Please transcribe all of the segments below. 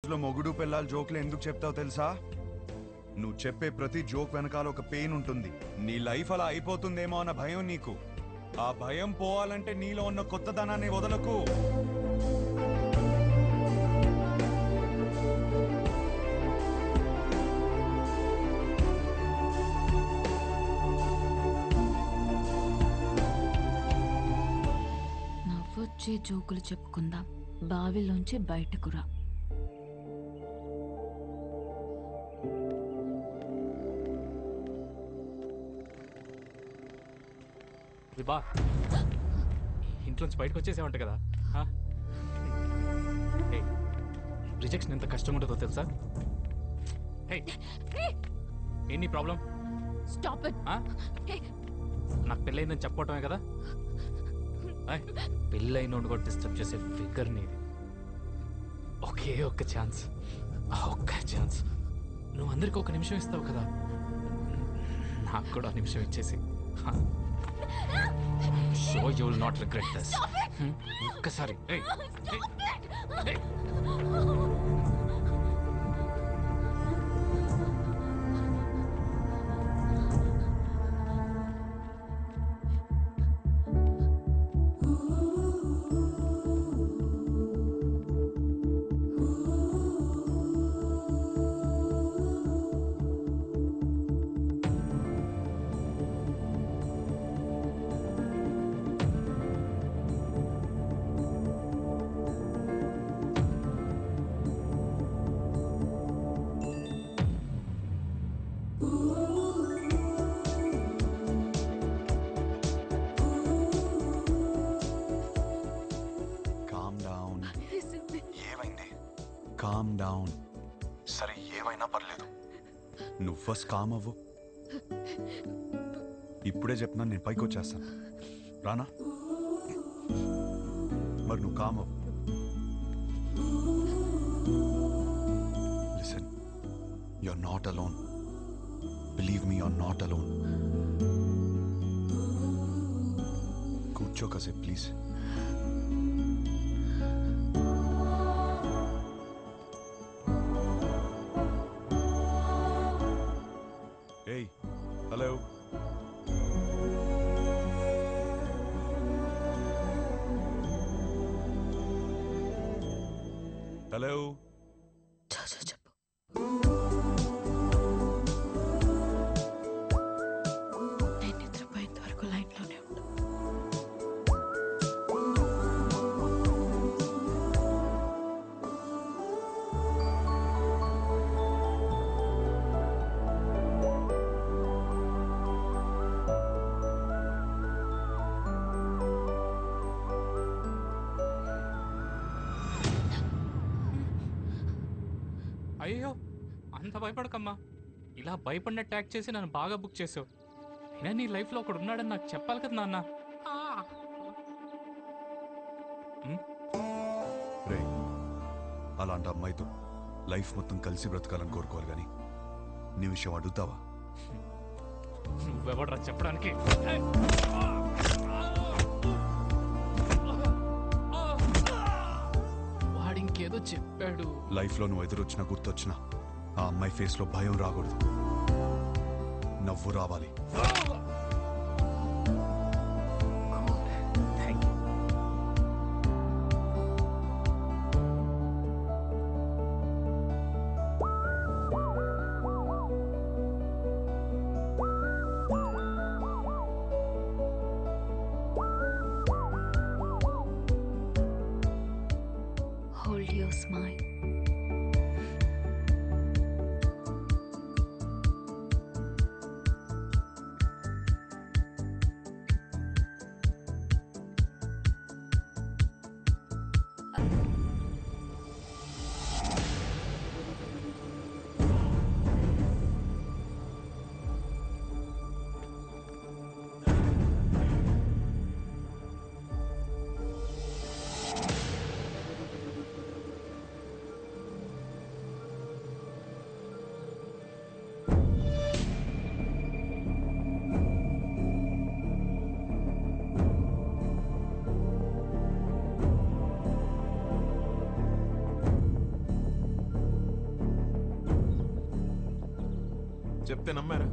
లైఫ్లో మొగుడు పిల్లల జోక్లు ఎందుకు చెప్తావు తెలుసా? నువ్వు చెప్పే ప్రతి జోక్ వెనకాల ఒక పెయిన్ ఉంటుంది. నీ లైఫ్ అలా అయిపోతుందేమో అన్న భయం నీకు. ఆ భయం పోవాలంటే నీలో ఉన్న కొత్తదనాన్ని వదలకు. నవ్వొచ్చే జోకులు చెప్పుకుందాం. బావిలోంచి బయటకు రా. విభా, ఇంట్లోంచి బయటకు వచ్చేసేవంట కదా. రిజెక్షన్ ఎంత కష్టం ఉంటుందో తెలుసా? ఏంటి ప్రాబ్లం? నాకు పెళ్ళయిందని చెప్పటమే కదా. పెళ్ళైన కూడా డిస్టర్బ్ చేసే ఫిగర్ నీది. ఒకే ఒక్క ఛాన్స్, ఆ ఒక్క ఛాన్స్. నువ్వు అందరికి ఒక నిమిషం ఇస్తావు కదా, నాకు కూడా నిమిషం ఇచ్చేసి. So you will not regret this. ఒక్కసారి. Calm down. సరే, ఏమైనా పర్లేదు, నువ్వు ఫస్ట్ కామ్ అవ్వు. ఇప్పుడే చెప్తున్నాను, నేను పైకి వచ్చేస్తాను. రానా? మరి నువ్వు కామ్ అవ్వు. Listen, you're not alone. Believe me, you're not alone. కూర్చో కాసేపు ప్లీజ్. Hello, hello. చెప్పు. నేను నిద్రపోయేంత వరకు లైన్లోనే ఉండు. అయ్యో, అంత భయపడకమ్మా. ఇలా భయపడినట్టు యాక్ట్ చేసి నన్ను బాగా బుక్ చేసావు. అయినా నీ లైఫ్లో ఒకడు ఉన్నాడని నాకు చెప్పాలి కదా నాన్న. రే, అలాంటి అమ్మాయితో లైఫ్ మొత్తం కలిసి బ్రతకాలని కోరుకోవాలి, కానీ నీ విషయం అడుగుతావా? నువ్వెవడరా చెప్పడానికి? వాడింకేదో చెప్పాడు. లైఫ్లో నువ్వు ఎదురొచ్చినా గుర్తొచ్చినా ఆ అమ్మాయి ఫేస్లో భయం రాకూడదు, నవ్వు రావాలి. Hold your smile. చెప్తే నమ్మారా?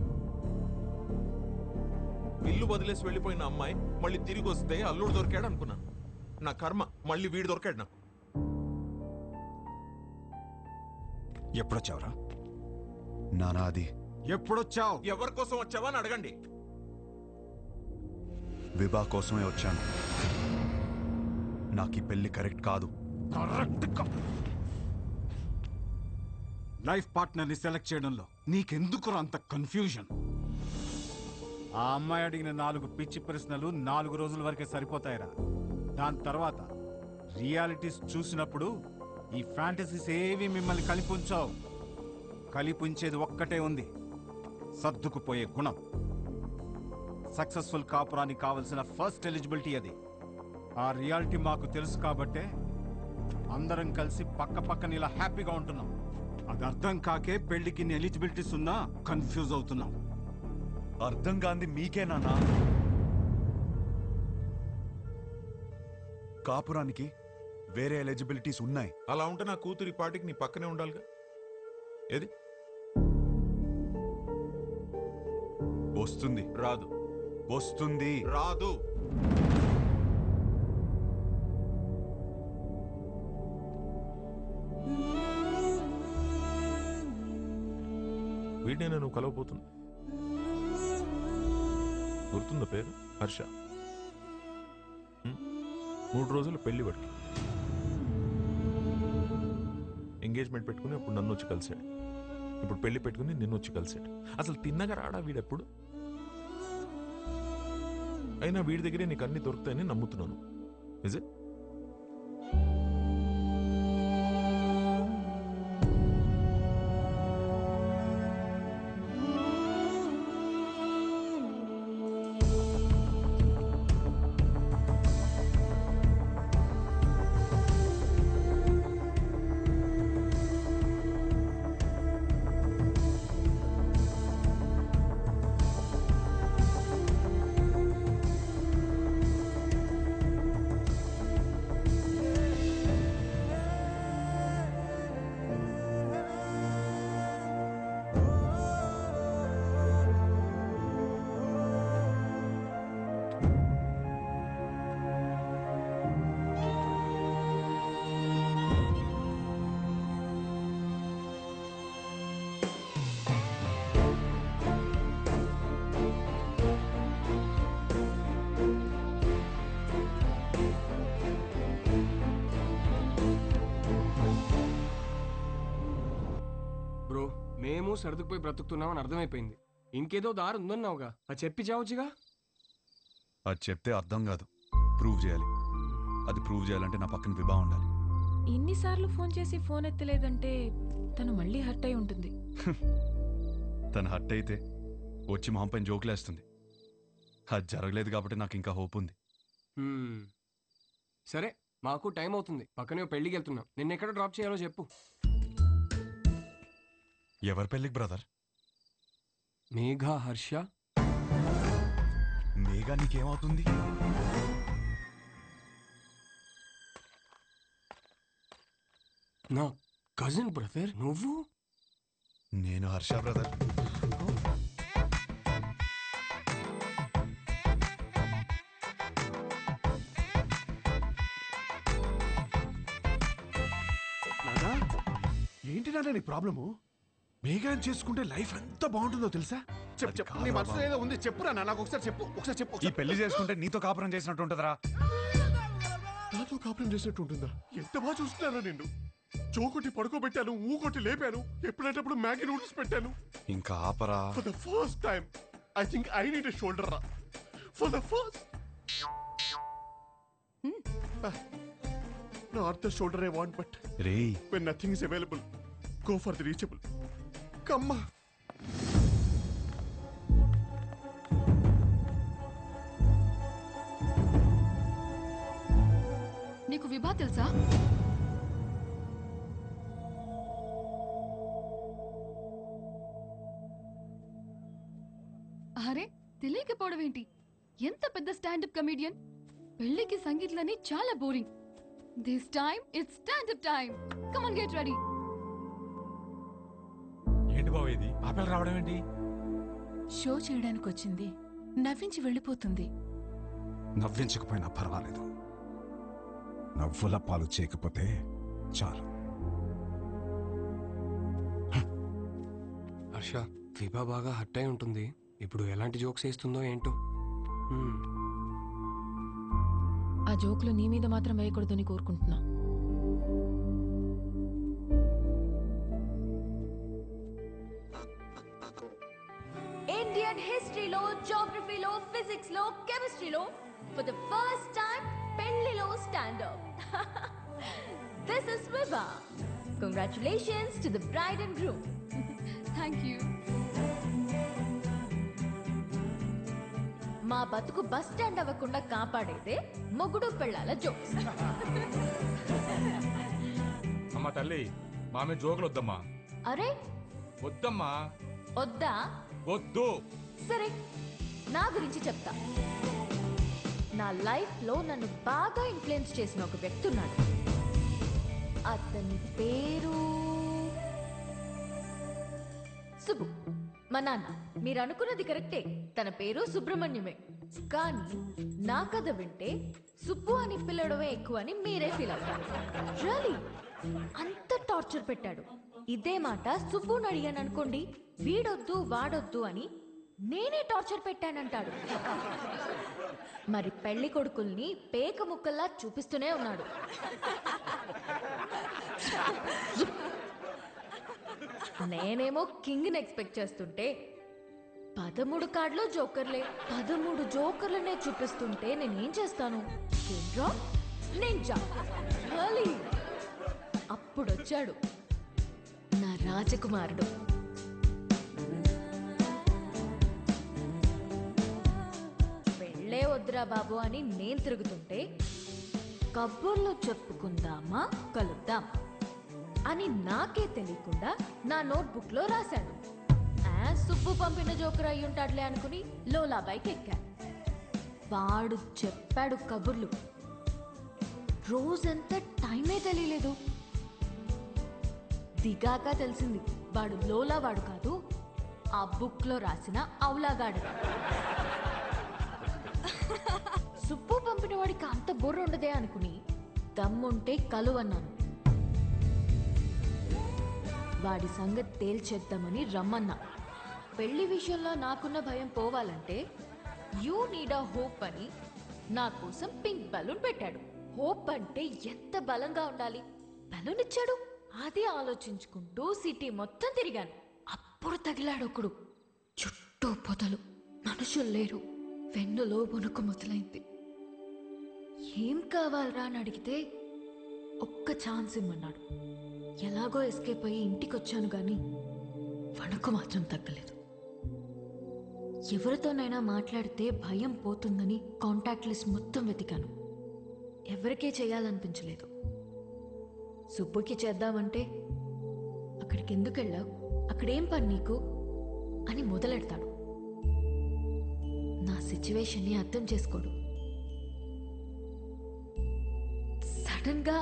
ఇల్లు వదిలేసి వెళ్ళిపోయిన అమ్మాయి మళ్ళీ తిరిగి వస్తే అల్లుడు దొరికాడు అనుకున్నాను. నా కర్మ, మళ్ళీ వీడు దొరికాడు నాకు. ఎప్పుడొచ్చావురా నానా? అది ఎప్పుడొచ్చావు? ఎవరి కోసం వచ్చావా అని అడగండి. విభా కోసమే వచ్చాను. నాకు ఈ పెళ్లి కరెక్ట్ కాదు. లైఫ్ పార్ట్నర్ ని సెలెక్ట్ చేయడంలో నీకెందుకు అంత కన్ఫ్యూజన్? ఆ అమ్మాయి అడిగిన 4 పిచ్చి ప్రశ్నలు 4 రోజుల వరకే సరిపోతాయిరా. దాని తర్వాత రియాలిటీస్ చూసినప్పుడు ఈ ఫ్యాంటసీస్ ఏవి మిమ్మల్ని కలిపుంచావు. కలిపుంచేది ఒక్కటే ఉంది, సర్దుకుపోయే గుణం. సక్సెస్ఫుల్ కాపురానికి కావలసిన ఫస్ట్ ఎలిజిబిలిటీ అది. ఆ రియాలిటీ మాకు తెలుసు కాబట్టే అందరం కలిసి పక్క పక్కన ఇలా హ్యాపీగా ఉంటున్నాం. అది అర్థం కాకే పెళ్లికి ఎలిజిబిలిటీస్ ఉన్నా కన్ఫ్యూజ్ అవుతున్నాం. అర్థం కాంది మీకే నాన్నా. కాపురానికి వేరే ఎలిజిబిలిటీస్ ఉన్నాయి. అలా ఉంటే నా కూతురి పాటికి నీ పక్కనే ఉండాలిగా. ఏది వస్తుంది? రాదు. వస్తుంది. రాదు. వీడినే నువ్వు కలవబోతుంది. గుర్తుందా పేరు? హర్ష. 3 రోజులు పెళ్లి వాడికి. ఎంగేజ్మెంట్ పెట్టుకుని అప్పుడు నన్ను వచ్చి కలిశాడు. ఇప్పుడు పెళ్లి పెట్టుకుని నిన్ను వచ్చి కలిశాడు. అసలు తిన్నగా రాడా వీడెప్పుడు? అయినా వీడి దగ్గరే నీకు అన్ని దొరుకుతాయని నమ్ముతున్నాను. Is it? మేము సర్దుకుపోయి బ్రతుకుతున్నామని అర్థమైపోయింది. ఇంకేదో దారి ఉందన్నావుగా, అది చెప్పి చావచ్చుగా. అది చెప్తే అర్థం కాదు, ప్రూవ్ చేయాలి. అది ప్రూవ్ చేయాలంటే నా పక్కన విభా ఉండాలి. ఇన్నిసార్లు ఫోన్ చేసి ఫోన్ ఎత్తలేదంటే తను మళ్ళీ హర్ట్ అయి ఉంటుంది. తను హర్ట్ అయితే వచ్చి మొహం పైన జోకులేస్తుంది. అది జరగలేదు కాబట్టి నాకు ఇంకా హోప్ ఉంది. సరే, మాకు టైం అవుతుంది. పక్కనే పెళ్లికి వెళ్తున్నాం. నిన్నెక్కడ డ్రాప్ చేయాలో చెప్పు. ఎవరి పెళ్ళికి బ్రదర్? మేఘా, హర్ష. మేఘా నీకేమవుతుంది? నా కజిన్ బ్రదర్ నువ్వు. నేను హర్ష బ్రదర్. ఏంటి నాన్న నీ ప్రాబ్లము? మేఘాన్ని చేసుకుంటే లైఫ్ ఎంత బాగుంటుందో తెలుసా? చెప్పు నీ మనసులో ఏదో ఉంది, చెప్పురా నాకు ఒకసారి చెప్పు. ఈ పెళ్లి చేసుకుంటే నీతో కాపురం చేసినట్టు ఉంటుందిరా. నాతో కాపురం చేసినట్టు ఉంటుందా? ఎంత బాగా చూస్తున్నారా నిన్ను. చోకొట్టి పడుకోబెట్టాను, ఊకొట్టి లేపాను, ఎప్పుడేటప్పుడు మ్యాగీ నూడిల్స్ పెట్టాను. ఇంకా ఆపరా. For the first time I think I need a shoulder రా. For the first not the shoulder I want, but రేయ్, when nothing is available, go for the reachable. Come on. నీకు విభా తెలుసా? అరే, తెలియకపోవడం ఏంటి? ఎంత పెద్ద స్టాండప్ కమెడియన్. పెళ్లికి సంగీత్లని చాలా boring. This time it's standup time. Come on, get ready. ఏంటి బాబు ఇది? ఆ పిల్ల రావడం ఏంటి? షో చేయడానికి వచ్చింది, నవ్వించి వెళ్ళిపోతుంది. నవ్వించకపోయినా పర్వాలేదు, నవ్వుల పాలు చేయకపోతే చాలు. హర్ష, విభా బాగా హర్ట్ అయి ఉంటుంది. ఇప్పుడు ఎలాంటి జోక్స్ వేస్తుందో ఏంటో. ఆ జోకులు నీ మీద మాత్రం వేయకూడదని కోరుకుంటున్నా. ఇండియన్ హిస్టరీలో, జాగ్రఫీలో, ఫిజిక్స్ లో, కెమిస్ట్రీలో ఫర్ ద ఫస్ట్ టైం పెళ్లిలో stand up. This is Vibha. Congratulations to the bride and groom. Thank you. మా బతుకు బస్ స్టాండ్ అవ్వకుండా కాపాడేదే మొగుడు పెళ్ళాల జోక్స్. అమ్మా తల్లి, మామే జోకులు వద్దమ్మా. అరే వద్దమ్మా. వద్దా? వద్దు. సరే, నా గురించి చెప్తా. నా లైఫ్ లో నన్ను బాగా ఇన్ఫ్లుయెన్స్ చేసిన ఒక వ్యక్తి ఉన్నాడు. అతని పేరు సుబ్బు. మా నాన్న. మీరు అనుకున్నది కరెక్టే, తన పేరు సుబ్రహ్మణ్యమే. కానీ నా కథ వింటే సుబ్బు అని పిల్లడమే ఎక్కువ అని మీరే ఫీల్ అవుతారు. రియలీ అంత టార్చర్ పెట్టాడు. ఇదే మాట సుబ్బుని అడిగాను అనుకోండి, వీడొద్దు వాడొద్దు అని నేనే టార్చర్ పెట్టానంటాడు. మరి పెళ్లి కొడుకుల్ని పేక ముక్కల్లా చూపిస్తూనే ఉన్నాడు. నేనేమో కింగ్ని ఎక్స్పెక్ట్ చేస్తుంటే 13 కార్డులో జోకర్లే. 13 జోకర్లనే చూపిస్తుంటే నేనేం చేస్తాను? అప్పుడొచ్చాడు నా రాజకుమారుడు. పెళ్ళే వద్దురా బాబు అని నేను తిరుగుతుంటే, కబుర్లు చెప్పుకుందామా, కలుద్దాం అని నాకే తెలియకుండా నా నోట్బుక్ లో రాశాడు. సుబ్బు పంపిన జోకర్ అయి ఉంటాడులే అనుకుని లోలా బైక్ ఎక్కా. వాడు చెప్పాడు కబుర్లు. రోజంతా టైమే తెలియలేదు. దిగాక తెలిసింది వాడు లోలా వాడు కాదు, ఆ బుక్ లో రాసిన అవులాగాడు. సుబ్బు పంపిన వాడికి అంత బుర్ర ఉండదే అనుకుని దమ్ముంటే కలువన్నాను. వాడి సంగతి తేల్చేద్దామని రమ్మన్నా. పెళ్లి విషయంలో నాకున్న భయం పోవాలంటే యూ నీడ్ అ హోప్ అని నా కోసం పింక్ బలూన్ పెట్టాడు. హోప్ అంటే ఎంత బలంగా ఉండాలి. బలూన్ ఇచ్చాడు. అది ఆలోచించుకుంటూ సిటీ మొత్తం తిరిగాను. అప్పుడు తగిలాడు ఒకడు. చుట్టూ పొదలు, మనుషులు లేరు. వెన్నులో వణుకు మొదలైంది. ఏం కావాలరా అని అడిగితే ఒక్క ఛాన్స్ ఇమ్మన్నాడు. ఎలాగో ఎస్కేప్ అయ్యి ఇంటికొచ్చాను గాని వణుకు మాత్రం తగ్గలేదు. ఎవరితోనైనా మాట్లాడితే భయం పోతుందని కాంటాక్ట్ లిస్ట్ మొత్తం వెతికాను. ఎవరికే చేయాలనిపించలేదు. సుబ్బుకి చేద్దామంటే అక్కడికి ఎందుకు వెళ్ళావు, అక్కడేం పని నీకు అని మొదలెడతాడు. నా సిచ్యువేషన్ని అర్థం చేసుకోడు. సడన్ గా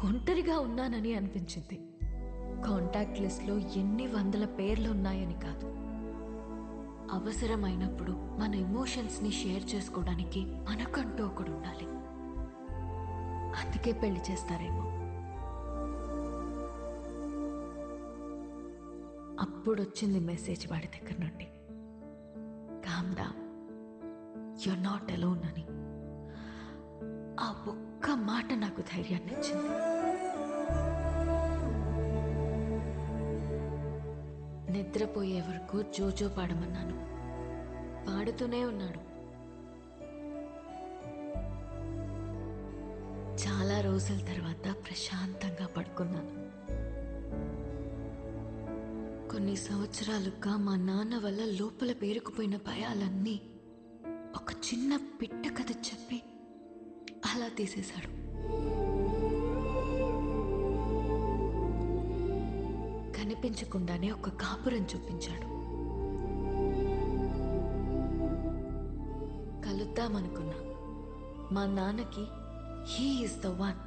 ఒంటరిగా ఉన్నానని అనిపించింది. కాంటాక్ట్ లిస్ట్లో ఎన్ని వందల పేర్లు ఉన్నాయని కాదు, అవసరమైనప్పుడు మన ఎమోషన్స్ని షేర్ చేసుకోవడానికి మనకంటూ ఒకడు ఉండాలి. అందుకే పెళ్లి చేస్తారేమో. అప్పుడొచ్చింది మెసేజ్ వాడి దగ్గర నుండి, calm down, you're not alone అని. ఆ ఒక్క మాట నాకు ధైర్యాన్ని ఇచ్చింది. నిద్రపోయే వరకు జోజో పాడమన్నాను. పాడుతూనే ఉన్నాడు. చాలా రోజుల తర్వాత ప్రశాంతంగా పడుకున్నాను. కొన్ని సంవత్సరాలుగా మా నాన్న వల్ల లోపల పేరుకుపోయిన భయాలన్నీ ఒక చిన్న పిట్ట కథ చెప్పి అలా తీసేశాడు. కనిపించకుండానే ఒక కాపురం చూపించాడు. కలుద్దామనుకున్నా. మా నాన్నకి హీ ఈజ్ ద వన్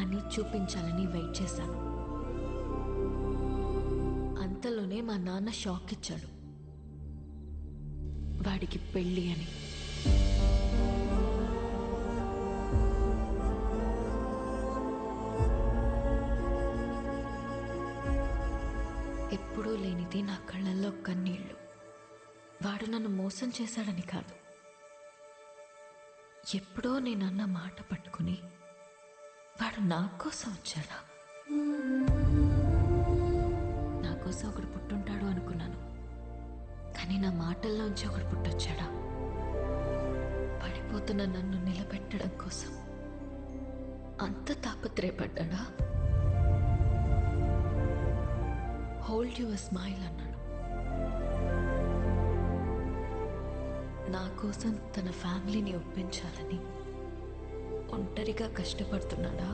అని చూపించాలని వెయిట్ చేశాను. అంతలోనే మా నాన్న షాక్ ఇచ్చాడు. వాడికి పెళ్ళి అని. ఎప్పుడూ లేనిది నా కళ్ళల్లో కన్నీళ్ళు. వాడు నన్ను మోసం చేశాడని కాదు, ఎప్పుడో నేనన్న మాట పట్టుకుని వాడు నా కోసం వచ్చాడా? నా కోసం ఒకడు పుట్టుంటాడు అనుకున్నాను, కానీ నా మాటల్లోంచి ఒకడు పుట్టొచ్చాడా? పడిపోతున్న నన్ను నిలబెట్టడం కోసం అంత తాపత్రయపడ్డా? హోల్డ్ యువర్ స్మైల్ అన్నాడు. నా కోసం తన ఫ్యామిలీని ఒప్పించాలని ఒంటరిగా కష్టపడుతున్నాడా?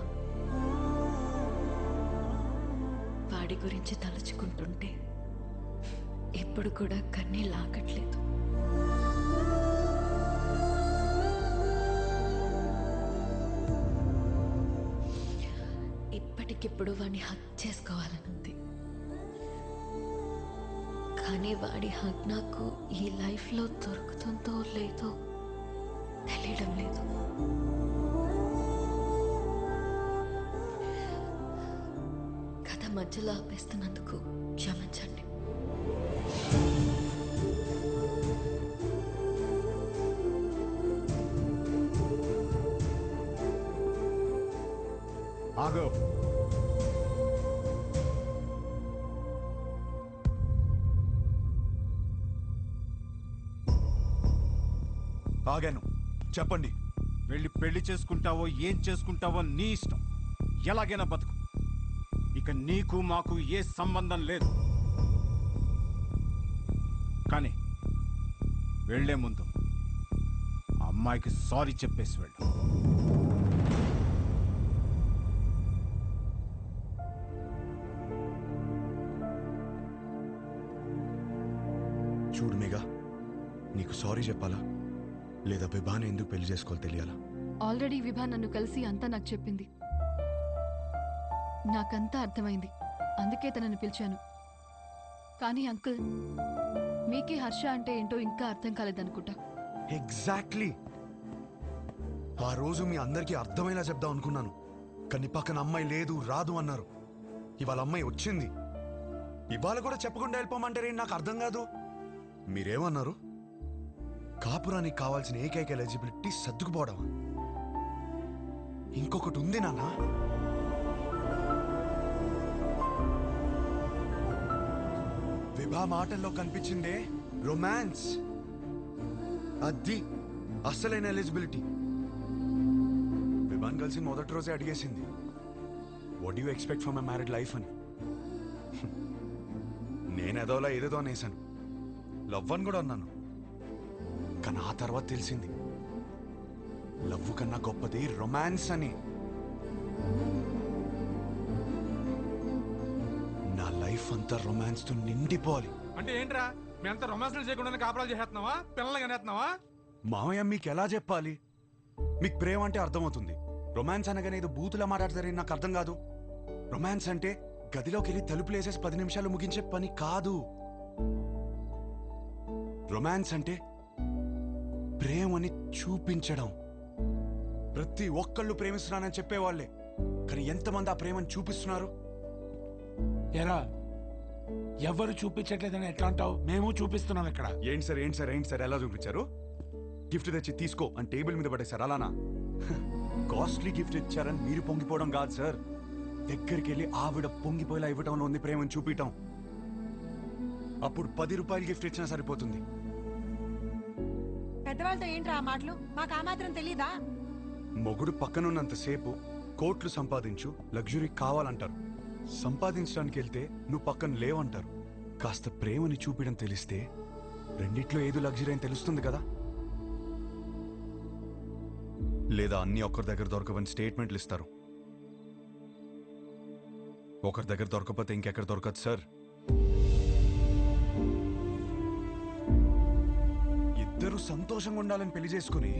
వాడి గురించి తలుచుకుంటుంటే ఇప్పుడు కూడా కన్నీళ్ళు ఆగట్లేదు. ఇప్పటికిప్పుడు వాడిని హక్ చేసుకోవాలనుంది, కానీ వాడి హక్ నాకు ఈ లైఫ్లో దొరుకుతుందో లేదో తెలియడం లేదు. కథ మధ్యలో ఆపేస్తున్నందుకు క్షమించండి. ఆగో. ఆగాను, చెప్పండి. వెళ్ళి పెళ్లి చేసుకుంటావో ఏం చేసుకుంటావో నీ ఇష్టం, ఎలాగైనా బతుకు. ఇక నీకు మాకు ఏ సంబంధం లేదు. కానీ వెళ్లే ముందు ఆ అమ్మాయికి సారీ చెప్పేసి వెళ్ళు. చూడు మేఘా, నీకు సారీ చెప్పాలా లేదా విభాని ఎందుకు పెళ్లి చేసుకోవాలి తెలియాలా? ఆల్రెడీ విభా నన్ను కలిసి అంతా నాకు చెప్పింది. నాకంతా అర్థమైంది, అందుకే తనని పిలిచాను. కానీ అంకుల్, మీకే హర్ష అంటే ఏంటో ఇంకా అర్థం కాలేదనుకుంటా. ఎగ్జాక్ట్లీ. ఆ రోజు మీ అందరికీ అర్థమయ్యేలా చెప్దాం అనుకున్నాను, కానీ పక్కన అమ్మాయి లేదు, రాదు అన్నారు. ఇవాళ అమ్మాయి వచ్చింది, ఇవాళ కూడా చెప్పకుండా వెళ్ళిపోమంటారే, నాకు అర్థం కాదు. మీరేమన్నారు? కాపురానికి కావాల్సిన ఏకైక ఎలిజిబిలిటీ సర్దుకుపోవడం. ఇంకొకటి ఉంది నాన్న. విభా మాటల్లో కనిపించిందే రొమాన్స్. అది అసలైన ఎలిజిబిలిటీ. విభాన్ కలిసి మొదటి రోజే అడిగేసింది, what you expect from a married life అని. నేనేదోలా ఏదేదో అనేసాను, లవ్ అని కూడా అన్నాను. కానీ ఆ తర్వాత తెలిసింది, లవ్ కన్నా గొప్పది రొమాన్స్ అని. నా లైఫ్ అంతా రొమాన్స్ తో నిండిపోవాలి. అంటే ఏంట్రా, మేమంతా రొమాన్స్లు చేయకుండా కాపరాలు చేస్తున్నావా, పిల్లలు కనేస్తున్నావా? మామయ్య, మీకు ఎలా చెప్పాలి? మీకు ప్రేమ అంటే అర్థమవుతుంది, రొమాన్స్ అనగానే ఏదో బూతులా మాట్లాడతారని నాకు అర్థం కాదు. రొమాన్స్ అంటే గదిలోకి వెళ్ళి తలుపులేసేసి 10 నిమిషాలు ముగించే పని కాదు. రొమాన్స్ అంటే ప్రేమని చూపించడం. ప్రతి ఒక్కళ్ళు ప్రేమిస్తున్నానని చెప్పేవాళ్లే, కానీ ఎంతమంది ఆ ప్రేమను చూపిస్తున్నారు? ఎరా, ఎవరు చూపించట్లేదని ఎట్లా అంటావు? మేము చూపిస్తున్నాం ఇక్కడ. ఏంటి సార్ ఎలా చూపించారు? గిఫ్ట్ తెచ్చి తీసుకో అని టేబుల్ మీద పడేశారు, అలానా? కాస్ట్లీ గిఫ్ట్ ఇచ్చారని మీరు పొంగిపోవడం కాదు సార్, దగ్గరికి వెళ్ళి ఆవిడ పొంగిపోయేలా ఇవ్వటంలో ఉంది ప్రేమను చూపించటం. అప్పుడు 10 రూపాయలు గిఫ్ట్ ఇచ్చినా సరిపోతుంది. పెద్దవాళ్ళతో ఏంట్రా ఆ మాటలు? మాకు ఆ మాత్రం తెలీదా? మొగుడు పక్కనున్నంతసేపు కోట్లు సంపాదించు, లగ్జరీ కావాలంటారు. సంపాదించడానికి వెళ్తే నువ్వు పక్కన లేవంటారు. కాస్త ప్రేమని చూపించడం తెలిస్తే రెండిట్లో ఏదో లగ్జరీ అని తెలుస్తుంది కదా. లేదా అన్ని ఒకరి దగ్గర దొరకవని స్టేట్మెంట్లు ఇస్తారు. ఒకరి దగ్గర దొరకకపోతే ఇంకెక్కడ దొరకదు సార్. ఇద్దరు సంతోషంగా ఉండాలని పెళ్లి చేసుకుని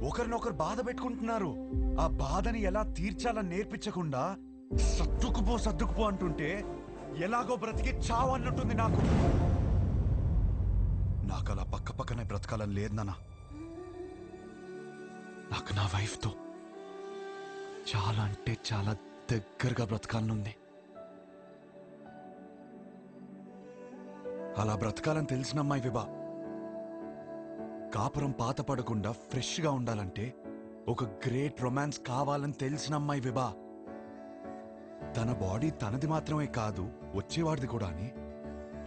ఒకరినొకరు బాధ పెట్టుకుంటున్నారు. ఆ బాధని ఎలా తీర్చాలని నేర్పించకుండా సర్దుకుపో అంటుంటే ఎలాగో బ్రతికి చావన్నట్టుంది నాకు. నాకు అలా పక్క పక్కనే బ్రతకాలని లేదు నాన్న. నాకు నా వైఫ్తో చాలా అంటే చాలా దగ్గరగా బ్రతకాలనుంది. అలా బ్రతకాలని తెలిసిన అమ్మాయి విభా. కాపురం పాత పడకుండా ఫ్రెష్గా ఉండాలంటే ఒక గ్రేట్ రొమాన్స్ కావాలని తెలిసిన అమ్మాయి విభా. తన బాడీ తనది మాత్రమే కాదు, వచ్చేవాడిది కూడా అని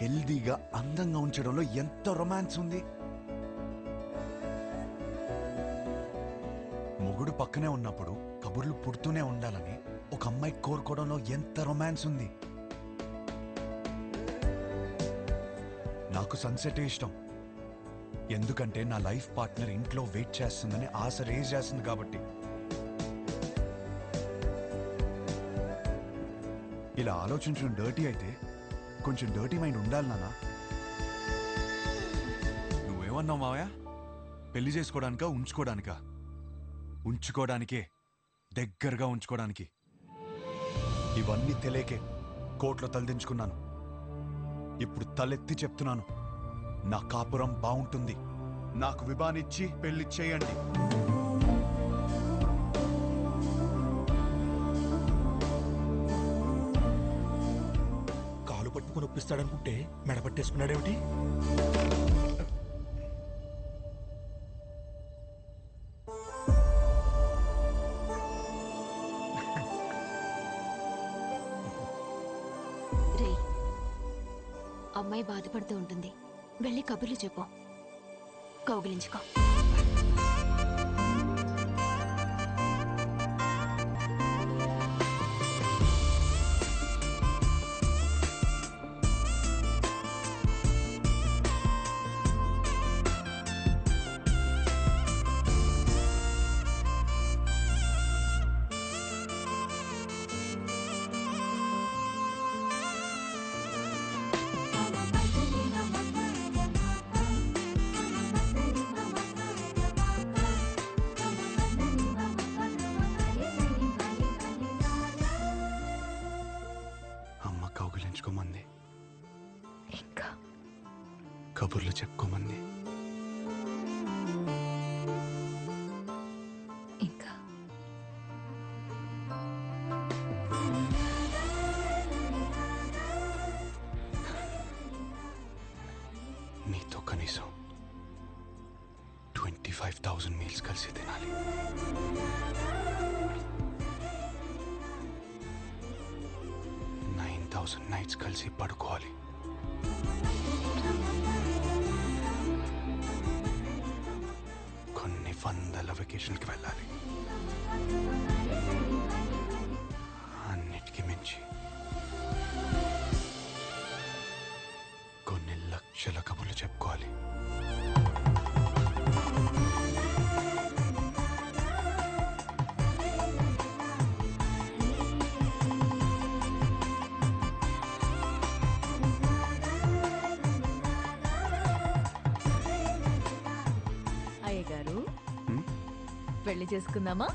హెల్దీగా అందంగా ఉంచడంలో ఎంత రొమాన్స్ ఉంది. మొగుడు పక్కనే ఉన్నప్పుడు కబుర్లు పుడుతూనే ఉండాలని ఒక అమ్మాయి కోరుకోవడంలో ఎంత రొమాన్స్ ఉంది. నాకు సన్సెట్ ఇష్టం. ఎందుకంటే నా లైఫ్ పార్ట్నర్ ఇంట్లో వెయిట్ చేస్తుందని ఆశ రేజ్ చేస్తుంది కాబట్టి. ఇలా ఆలోచించడం డర్టీ అయితే కొంచెం డర్టీ మైండ్ ఉండాలి నాన్న. నువ్వేమన్నావు మావయ్య? పెళ్లి చేసుకోవడానికా ఉంచుకోవడానికా? ఉంచుకోవడానికే, దగ్గరగా ఉంచుకోవడానికి. ఇవన్నీ తెలియకే కోర్టులో తలదించుకున్నాను. ఇప్పుడు తలెత్తి చెప్తున్నాను, నా కాపురం బాగుంటుంది. నాకు విభానిచ్చి పెళ్లి చేయండి. కాలు పట్టుకుని ఒప్పిస్తాడనుకుంటే మెడ పట్టేసుకున్నాడేమిటి? రే, అమ్మాయి బాధపడుతూ ఉంటుంది, వెళ్ళి కబుర్లు చెప్పు, కౌగిలించుకో. కౌగిలించుకోమంది, ఇంకా కబుర్లు చెప్పుకోమంది. ఇంకా నీతో కనీసం 25,000 మీల్స్ కలిసి తినాలి. 9,000 నైట్స్ కలిసి పడుకోవాలి. కొన్ని వందల వెకేషన్కి వెళ్ళాలి. అన్నిటికీ మించి కొన్ని లక్షల కబుర్లు చెప్పుకోవాలి. అయ్య గారు, పెళ్లి చేసుకుందామా?